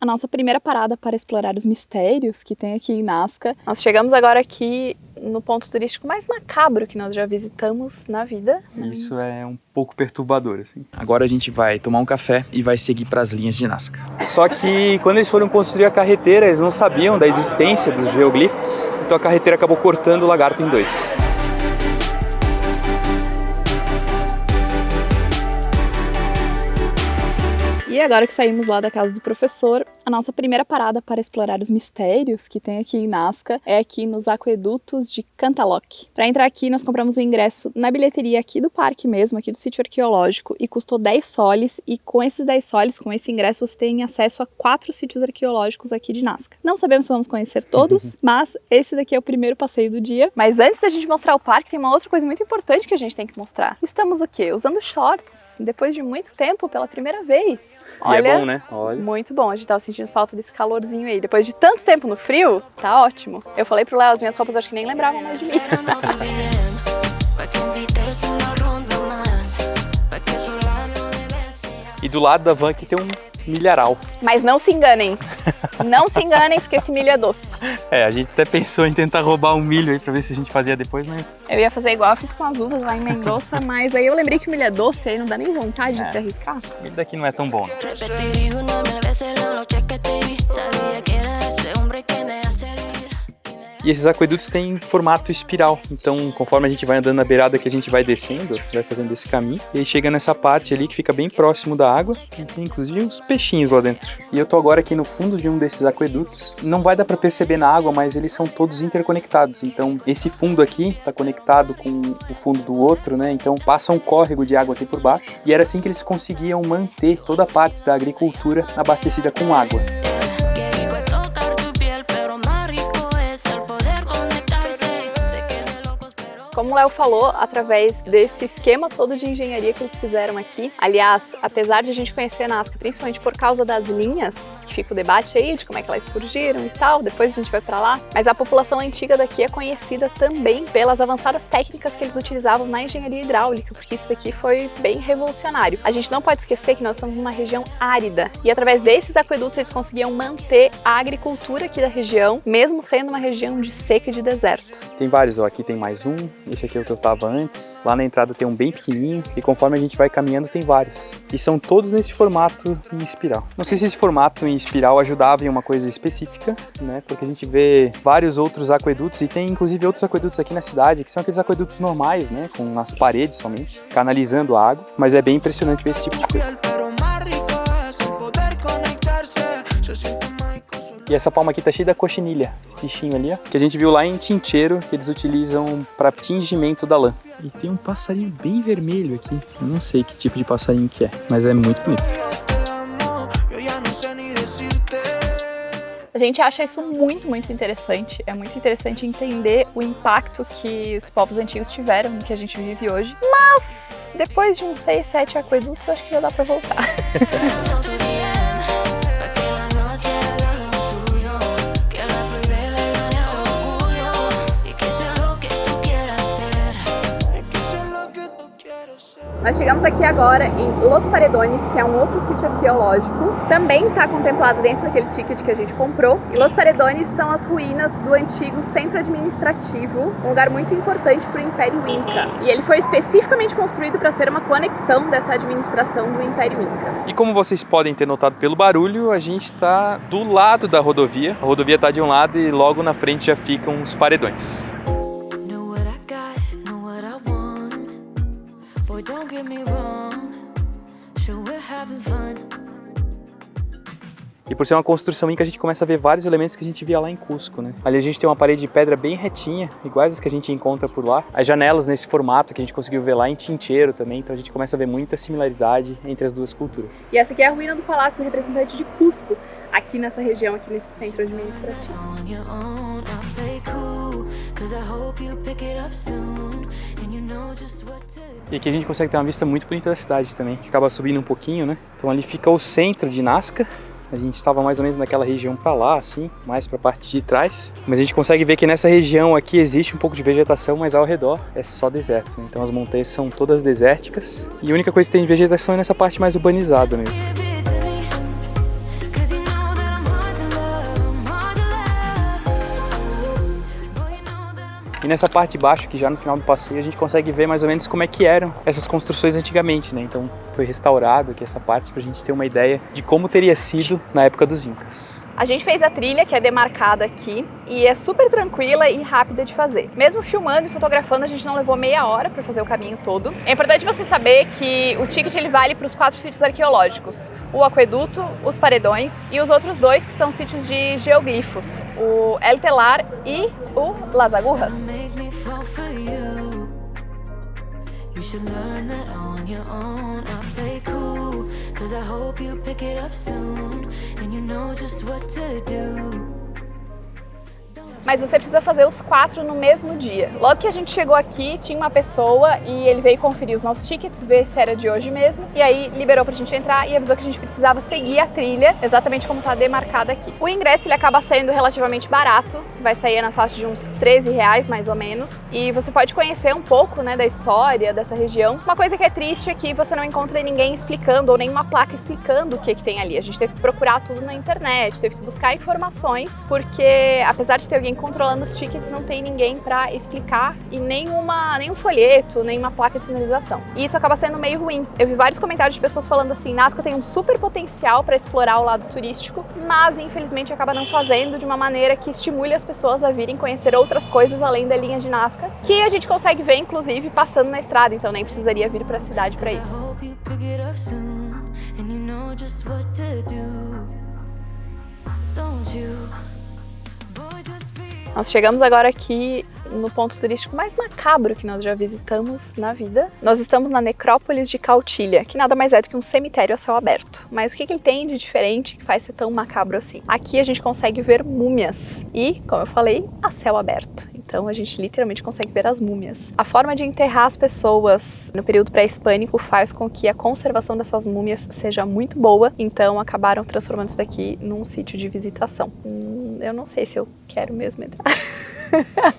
a nossa primeira parada para explorar os mistérios que tem aqui em Nazca. Nós chegamos agora aqui no ponto turístico mais macabro que nós já visitamos na vida. Isso é um pouco perturbador, assim. Agora a gente vai tomar um café e vai seguir para as linhas de Nazca. Só que quando eles foram construir a carreteira, eles não sabiam da existência dos geoglifos, então a carreteira acabou cortando o lagarto em dois. E agora que saímos lá da casa do professor, a nossa primeira parada para explorar os mistérios que tem aqui em Nazca é aqui nos aquedutos de Cantalock. Para entrar aqui, nós compramos o ingresso na bilheteria aqui do parque mesmo, aqui do sítio arqueológico, e custou 10 soles, e com esses 10 soles, com esse ingresso, você tem acesso a 4 sítios arqueológicos aqui de Nazca. Não sabemos se vamos conhecer todos, mas esse daqui é o primeiro passeio do dia. Mas antes da gente mostrar o parque, tem uma outra coisa muito importante que a gente tem que mostrar. Estamos o quê? Usando shorts, depois de muito tempo, pela primeira vez. Olha, é bom, né? Olha. Muito bom. A gente tava sentindo falta desse calorzinho aí. Depois de tanto tempo no frio, tá ótimo. Eu falei pro Léo, as minhas roupas acho que nem lembravam mais de mim. E do lado da van aqui tem um milharal. Mas não se enganem. Não se enganem, porque esse milho é doce. A gente até pensou em tentar roubar um milho aí pra ver se a gente fazia depois, mas... Eu ia fazer igual eu fiz com as uvas lá em Mendoza, mas aí eu lembrei que o milho é doce, aí não dá nem vontade de se arriscar. O milho daqui não é tão bom, né? E esses aquedutos têm formato espiral, então conforme a gente vai andando na beirada que a gente vai descendo, vai fazendo esse caminho, e aí chega nessa parte ali que fica bem próximo da água, e tem inclusive uns peixinhos lá dentro. E eu tô agora aqui no fundo de um desses aquedutos, não vai dar pra perceber na água, mas eles são todos interconectados, então esse fundo aqui tá conectado com o fundo do outro, né, então passa um córrego de água aqui por baixo, e era assim que eles conseguiam manter toda a parte da agricultura abastecida com água. Como o Léo falou, através desse esquema todo de engenharia que eles fizeram aqui, aliás, apesar de a gente conhecer a Nazca, principalmente por causa das linhas, que fica o debate aí de como é que elas surgiram e tal, depois a gente vai pra lá, mas a população antiga daqui é conhecida também pelas avançadas técnicas que eles utilizavam na engenharia hidráulica, porque isso daqui foi bem revolucionário. A gente não pode esquecer que nós estamos numa região árida, e através desses aquedutos eles conseguiam manter a agricultura aqui da região, mesmo sendo uma região de seca e de deserto. Tem vários, ó, aqui tem mais um. Esse aqui é o que eu tava antes. Lá na entrada tem um bem pequenininho e conforme a gente vai caminhando tem vários. E são todos nesse formato em espiral. Não sei se esse formato em espiral ajudava em uma coisa específica, né? Porque a gente vê vários outros aquedutos e tem inclusive outros aquedutos aqui na cidade que são aqueles aquedutos normais, né? Com as paredes somente, canalizando a água. Mas é bem impressionante ver esse tipo de coisa. E essa palma aqui tá cheia da cochinilha, esse bichinho ali, ó, que a gente viu lá em Tincheiro, que eles utilizam para tingimento da lã. E tem um passarinho bem vermelho aqui, eu não sei que tipo de passarinho que é, mas é muito bonito. A gente acha isso muito, muito interessante. É muito interessante entender o impacto que os povos antigos tiveram no que a gente vive hoje. Mas, depois de uns 6, 7 aquedutos, acho que já dá pra voltar. Nós chegamos aqui agora em Los Paredones, que é um outro sítio arqueológico. Também está contemplado dentro daquele ticket que a gente comprou. E Los Paredones são as ruínas do antigo centro administrativo, um lugar muito importante para o Império Inca. E ele foi especificamente construído para ser uma conexão dessa administração do Império Inca. E como vocês podem ter notado pelo barulho, a gente está do lado da rodovia. A rodovia está de um lado e logo na frente já ficam os paredões. E por ser uma construção inca, a gente começa a ver vários elementos que a gente via lá em Cusco, né? Ali a gente tem uma parede de pedra bem retinha, iguais as que a gente encontra por lá. As janelas nesse formato que a gente conseguiu ver lá em Tincheiro também, então a gente começa a ver muita similaridade entre as duas culturas. E essa aqui é a ruína do Palácio do Representante de Cusco, aqui nessa região, aqui nesse centro administrativo. E aqui a gente consegue ter uma vista muito bonita da cidade também, que acaba subindo um pouquinho, né? Então ali fica o centro de Nazca. A gente estava mais ou menos naquela região para lá, assim, mais para a parte de trás. Mas a gente consegue ver que nessa região aqui existe um pouco de vegetação, mas ao redor é só deserto, né? Então as montanhas são todas desérticas e a única coisa que tem de vegetação é nessa parte mais urbanizada mesmo. E nessa parte de baixo, que já no final do passeio, a gente consegue ver mais ou menos como é que eram essas construções antigamente, né? Então foi restaurado aqui essa parte pra gente ter uma ideia de como teria sido na época dos Incas. A gente fez a trilha, que é demarcada aqui, e é super tranquila e rápida de fazer. Mesmo filmando e fotografando, a gente não levou meia hora para fazer o caminho todo. É importante você saber que o ticket ele vale para os 4 sítios arqueológicos: o Aqueduto, os Paredões e os outros 2 que são sítios de geoglifos, o El Telar e o Las Agurras. Cause I hope you pick it up soon and you know just what to do. Mas você precisa fazer os 4 no mesmo dia. Logo que a gente chegou aqui, tinha uma pessoa e ele veio conferir os nossos tickets, ver se era de hoje mesmo, e aí liberou pra gente entrar e avisou que a gente precisava seguir a trilha, exatamente como tá demarcada aqui. O ingresso ele acaba saindo relativamente barato, vai sair na faixa de uns R$13 mais ou menos, e você pode conhecer um pouco, né, da história dessa região. Uma coisa que é triste é que você não encontra ninguém explicando ou nenhuma placa explicando o que tem ali. A gente teve que procurar tudo na internet, teve que buscar informações, porque apesar de ter alguém controlando os tickets, não tem ninguém para explicar e nenhum folheto, nenhuma placa de sinalização. E isso acaba sendo meio ruim. Eu vi vários comentários de pessoas falando assim: Nazca tem um super potencial para explorar o lado turístico, mas infelizmente acaba não fazendo de uma maneira que estimule as pessoas a virem conhecer outras coisas além da linha de Nazca, que a gente consegue ver inclusive passando na estrada, então nem precisaria vir para a cidade para isso. Nós chegamos agora aqui no ponto turístico mais macabro que nós já visitamos na vida. Nós estamos na necrópolis de Kautilya, que nada mais é do que um cemitério a céu aberto. Mas o que ele tem de diferente que faz ser tão macabro assim? Aqui a gente consegue ver múmias e, como eu falei, a céu aberto. Então a gente literalmente consegue ver as múmias. A forma de enterrar as pessoas no período pré-hispânico faz com que a conservação dessas múmias seja muito boa, então acabaram transformando isso daqui num sítio de visitação. Eu não sei se eu quero mesmo entrar.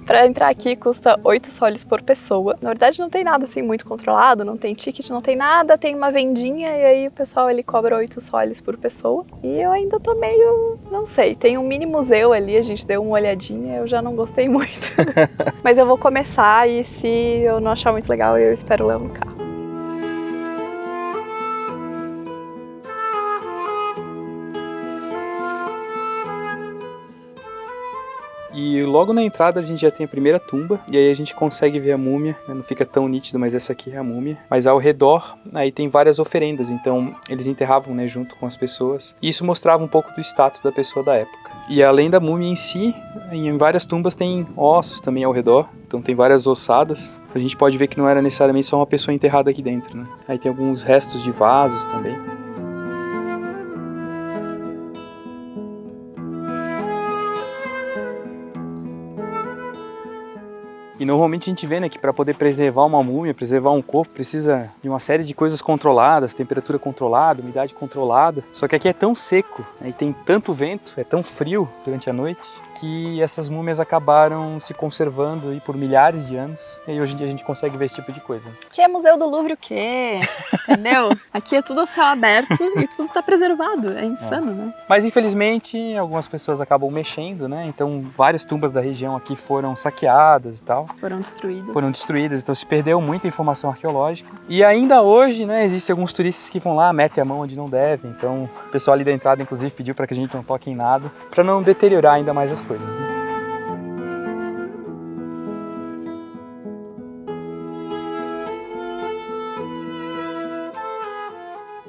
Para entrar aqui custa 8 soles por pessoa. Na verdade não tem nada assim muito controlado, não tem ticket, não tem nada, tem uma vendinha e aí o pessoal ele cobra 8 soles por pessoa. E eu ainda tô meio, não sei, tem um mini museu ali, a gente deu uma olhadinha, eu já não gostei muito. Mas eu vou começar e se eu não achar muito legal eu espero o Léo no carro. E logo na entrada a gente já tem a primeira tumba, e aí a gente consegue ver a múmia, né? Não fica tão nítido, mas essa aqui é a múmia. Mas ao redor, aí tem várias oferendas, então eles enterravam, né, junto com as pessoas. E isso mostrava um pouco do status da pessoa da época. E além da múmia em si, em várias tumbas tem ossos também ao redor, então tem várias ossadas. Então a gente pode ver que não era necessariamente só uma pessoa enterrada aqui dentro, né? Aí tem alguns restos de vasos também. E normalmente a gente vê, né, que para poder preservar uma múmia, preservar um corpo, precisa de uma série de coisas controladas, temperatura controlada, umidade controlada. Só que aqui é tão seco, né, e tem tanto vento, é tão frio durante a noite, que essas múmias acabaram se conservando aí por milhares de anos. E hoje em dia a gente consegue ver esse tipo de coisa. Aqui é Museu do Louvre o quê? Entendeu? Aqui é tudo ao céu aberto e tudo está preservado. É insano, né? Mas infelizmente algumas pessoas acabam mexendo, né? Então várias tumbas da região aqui foram saqueadas e tal. Foram destruídas, então se perdeu muita informação arqueológica. E ainda hoje, né, existem alguns turistas que vão lá, metem a mão onde não devem. Então o pessoal ali da entrada, inclusive, pediu para que a gente não toque em nada, para não deteriorar ainda mais as coisas, né?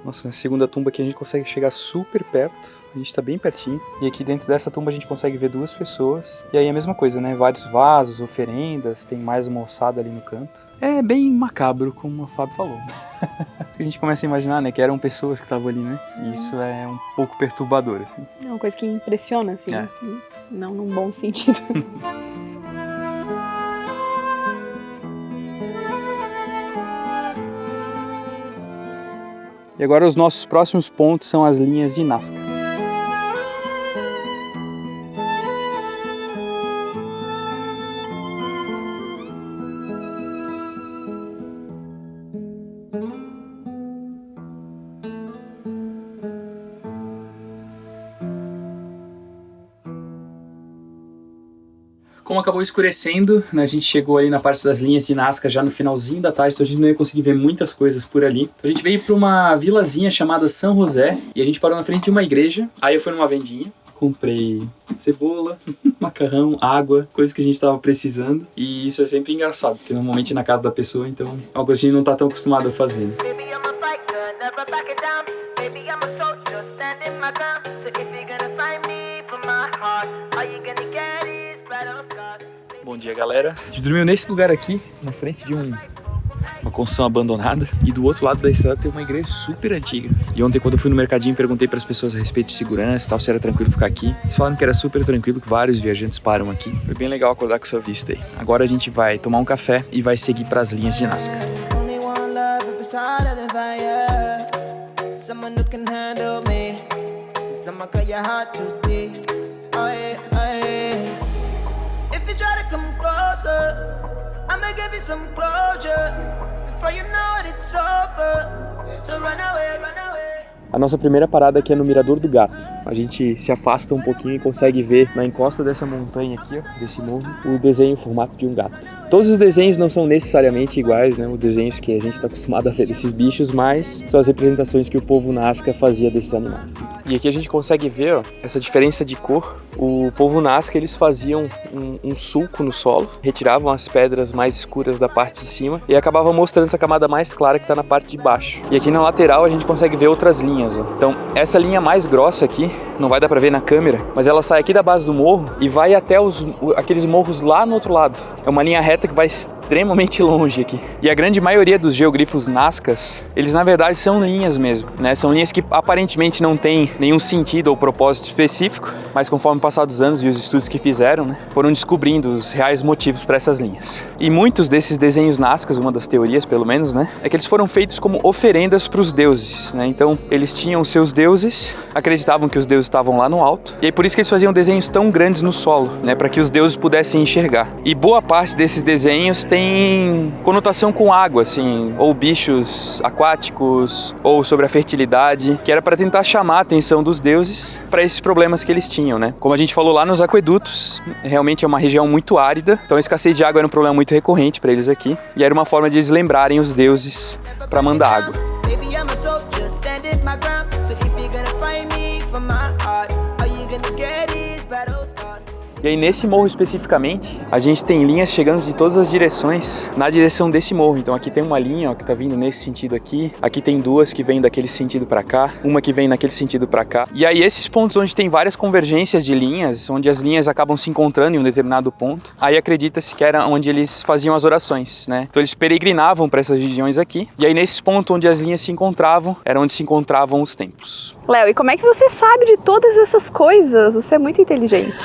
Nossa, na segunda tumba aqui a gente consegue chegar super perto, a gente tá bem pertinho. E aqui dentro dessa tumba a gente consegue ver 2 pessoas. E aí a mesma coisa, né? Vários vasos, oferendas, tem mais uma ossada ali no canto. É bem macabro, como o Fábio falou. A gente começa a imaginar, né, que eram pessoas que estavam ali, né? E isso é um pouco perturbador, assim. É uma coisa que impressiona, assim. É. Não num bom sentido. E agora os nossos próximos pontos são as linhas de Nazca. Como acabou escurecendo, né, a gente chegou ali na parte das linhas de Nazca já no finalzinho da tarde, então a gente não ia conseguir ver muitas coisas por ali. Então a gente veio para uma vilazinha chamada São José e a gente parou na frente de uma igreja. Aí eu fui numa vendinha, comprei cebola, macarrão, água, coisas que a gente tava precisando. E isso é sempre engraçado, porque normalmente é na casa da pessoa, então é algo que a gente não tá tão acostumado a fazer. Né? Bom dia, galera. A gente dormiu nesse lugar aqui, na frente de uma construção abandonada, e do outro lado da estrada tem uma igreja super antiga. E ontem, quando eu fui no mercadinho, perguntei para as pessoas a respeito de segurança e tal, se era tranquilo ficar aqui. Eles falaram que era super tranquilo, que vários viajantes param aqui. Foi bem legal acordar com essa vista aí. Agora a gente vai tomar um café e vai seguir para as linhas de Nazca. I'ma give you some closure before you know it, it's over. So run away, run away. A nossa primeira parada aqui é no Mirador do Gato. A gente se afasta um pouquinho e consegue ver na encosta dessa montanha aqui, ó, desse morro, o desenho em formato de um gato. Todos os desenhos não são necessariamente iguais, né? Os desenhos que a gente está acostumado a ver desses bichos, mas são as representações que o povo Nazca fazia desses animais. E aqui a gente consegue ver, ó, essa diferença de cor. O povo Nazca, eles faziam um sulco no solo, retiravam as pedras mais escuras da parte de cima e acabavam mostrando essa camada mais clara que está na parte de baixo. E aqui na lateral a gente consegue ver outras linhas, ó. Então essa linha mais grossa aqui, não vai dar para ver na câmera, mas ela sai aqui da base do morro e vai até aqueles morros lá no outro lado. É uma linha reta que vai extremamente longe aqui. E a grande maioria dos geoglifos Nazcas, eles na verdade são linhas mesmo, né? São linhas que aparentemente não têm nenhum sentido ou propósito específico, mas conforme o passar dos anos e os estudos que fizeram, né, foram descobrindo os reais motivos para essas linhas. E muitos desses desenhos Nazcas, uma das teorias pelo menos, né, é que eles foram feitos como oferendas para os deuses, né? Então eles tinham os seus deuses, acreditavam que os deuses estavam lá no alto, e aí por isso que eles faziam desenhos tão grandes no solo, né, para que os deuses pudessem enxergar. E boa parte desses desenhos tem conotação com água, assim, ou bichos aquáticos, ou sobre a fertilidade, que era para tentar chamar a atenção dos deuses para esses problemas que eles tinham, né? Como a gente falou lá nos aquedutos, realmente é uma região muito árida, então a escassez de água era um problema muito recorrente para eles aqui, e era uma forma de eles lembrarem os deuses para mandar água. E aí nesse morro especificamente, a gente tem linhas chegando de todas as direções na direção desse morro. Então aqui tem uma linha, ó, que tá vindo nesse sentido aqui. Aqui tem duas que vêm daquele sentido para cá, uma que vem naquele sentido para cá. E aí esses pontos onde tem várias convergências de linhas, onde as linhas acabam se encontrando em um determinado ponto, aí acredita-se que era onde eles faziam as orações, né? Então eles peregrinavam para essas regiões aqui. E aí nesses pontos onde as linhas se encontravam, era onde se encontravam os templos. Léo, e como é que você sabe de todas essas coisas? Você é muito inteligente.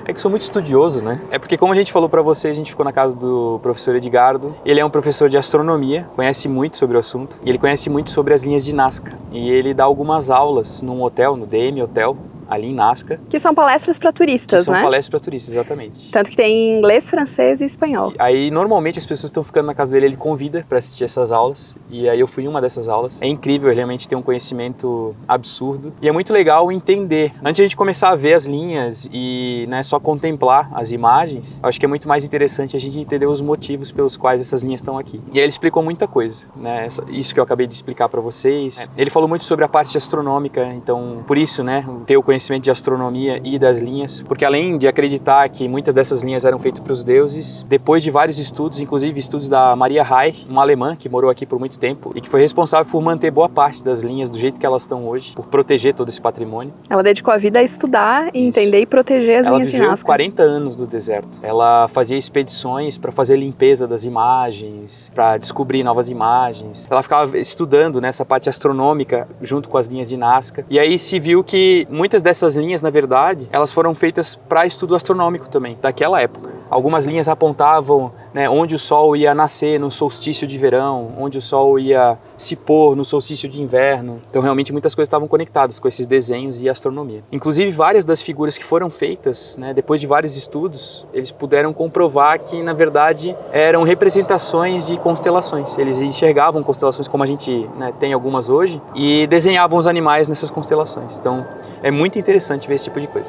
É que sou muito estudioso, né? É porque, como a gente falou pra você, a gente ficou na casa do professor Edgardo. Ele é um professor de astronomia, conhece muito sobre o assunto, e ele conhece muito sobre as linhas de Nazca. E ele dá algumas aulas num hotel, no DM Hotel, ali em Nazca. Que são palestras para turistas, né? São palestras para turistas, exatamente. Tanto que tem em inglês, francês e espanhol. Aí, normalmente, as pessoas estão ficando na casa dele, ele convida para assistir essas aulas. E aí eu fui em uma dessas aulas. É incrível, ele realmente tem um conhecimento absurdo. E é muito legal entender. Antes de a gente começar a ver as linhas e, né, só contemplar as imagens, acho que é muito mais interessante a gente entender os motivos pelos quais essas linhas estão aqui. E aí ele explicou muita coisa, né? Isso que eu acabei de explicar para vocês. Ele falou muito sobre a parte astronômica, então, por isso, né, ter o conhecimento de astronomia e das linhas, porque além de acreditar que muitas dessas linhas eram feitas para os deuses, depois de vários estudos, inclusive estudos da Maria Reich, uma alemã que morou aqui por muito tempo e que foi responsável por manter boa parte das linhas do jeito que elas estão hoje, por proteger todo esse patrimônio. Ela dedicou a vida a estudar, e entender e proteger as linhas de Nazca. Ela viveu 40 anos no deserto. Ela fazia expedições para fazer limpeza das imagens, para descobrir novas imagens. Ela ficava estudando nessa parte astronômica junto com as linhas de Nazca. E aí se viu que muitas dessas linhas, na verdade, elas foram feitas para estudo astronômico também, daquela época. Algumas linhas apontavam, né, onde o Sol ia nascer no solstício de verão, onde o Sol ia se pôr no solstício de inverno. Então, realmente, muitas coisas estavam conectadas com esses desenhos e astronomia. Inclusive, várias das figuras que foram feitas, né, depois de vários estudos, eles puderam comprovar que, na verdade, eram representações de constelações. Eles enxergavam constelações como a gente, né, tem algumas hoje e desenhavam os animais nessas constelações. Então, é muito interessante ver esse tipo de coisa.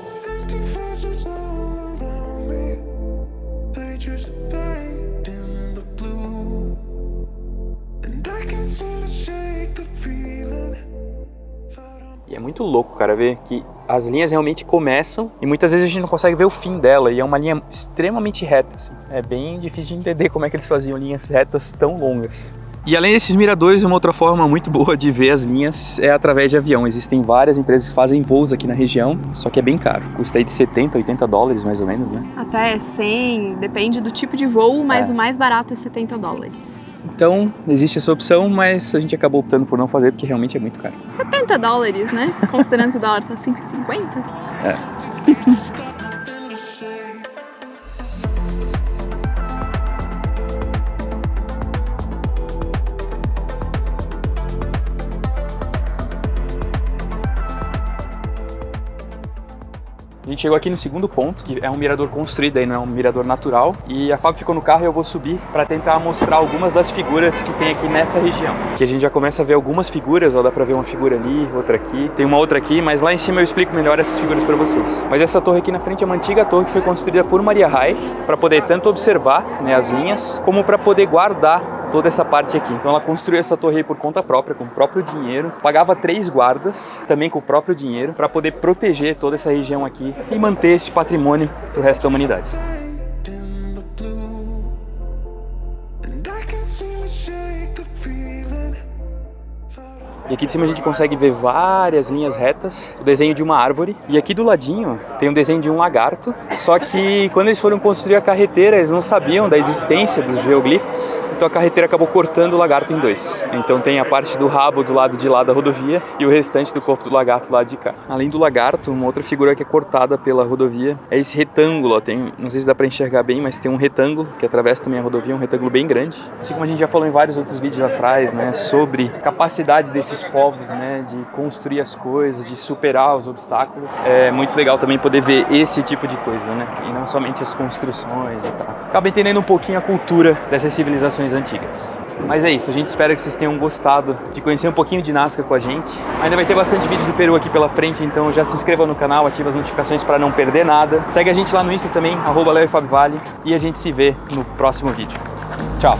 muito louco, cara, ver que as linhas realmente começam e muitas vezes a gente não consegue ver o fim dela e é uma linha extremamente reta, assim. É bem difícil de entender como é que eles faziam linhas retas tão longas. E além desses miradores, uma outra forma muito boa de ver as linhas é através de avião. Existem várias empresas que fazem voos aqui na região, só que é bem caro. Custa aí de 70, 80 dólares mais ou menos, né? Até 100, depende do tipo de voo, mas o mais barato é 70 dólares. Então, existe essa opção, mas a gente acabou optando por não fazer porque realmente é muito caro. 70 dólares, né? Considerando que o dólar tá 5,50. É. A gente chegou aqui no segundo ponto, que é um mirador construído aí, não é um mirador natural. E a Fábio ficou no carro e eu vou subir para tentar mostrar algumas das figuras que tem aqui nessa região. Aqui a gente já começa a ver algumas figuras, ó, dá pra ver uma figura ali, outra aqui. Tem uma outra aqui, mas lá em cima eu explico melhor essas figuras para vocês. Mas essa torre aqui na frente é uma antiga torre que foi construída por Maria Reich, para poder tanto observar, né, as linhas, como para poder guardar toda essa parte aqui. Então ela construiu essa torre aí por conta própria, com o próprio dinheiro, pagava 3 guardas, também com o próprio dinheiro, para poder proteger toda essa região aqui e manter esse patrimônio pro resto da humanidade. E aqui de cima a gente consegue ver várias linhas retas, o desenho de uma árvore. E aqui do ladinho tem um desenho de um lagarto. Só que quando eles foram construir a carreteira, eles não sabiam da existência dos geoglifos. Então a carreteira acabou cortando o lagarto em 2. Então tem a parte do rabo do lado de lá da rodovia e o restante do corpo do lagarto do lado de cá. Além do lagarto, uma outra figura que é cortada pela rodovia é esse retângulo. Ó, tem, não sei se dá para enxergar bem, mas tem um retângulo que atravessa também a rodovia, um retângulo bem grande. Assim como a gente já falou em vários outros vídeos atrás, né, sobre a capacidade desses povos, né, de construir as coisas, de superar os obstáculos. É muito legal também poder ver esse tipo de coisa, né, e não somente as construções e tal. Acaba entendendo um pouquinho a cultura dessas civilizações antigas. Mas é isso, a gente espera que vocês tenham gostado de conhecer um pouquinho de Nazca com a gente. Ainda vai ter bastante vídeo do Peru aqui pela frente, então já se inscreva no canal, ativa as notificações para não perder nada. Segue a gente lá no Insta também, @LeoFabioVale, e a gente se vê no próximo vídeo. Tchau!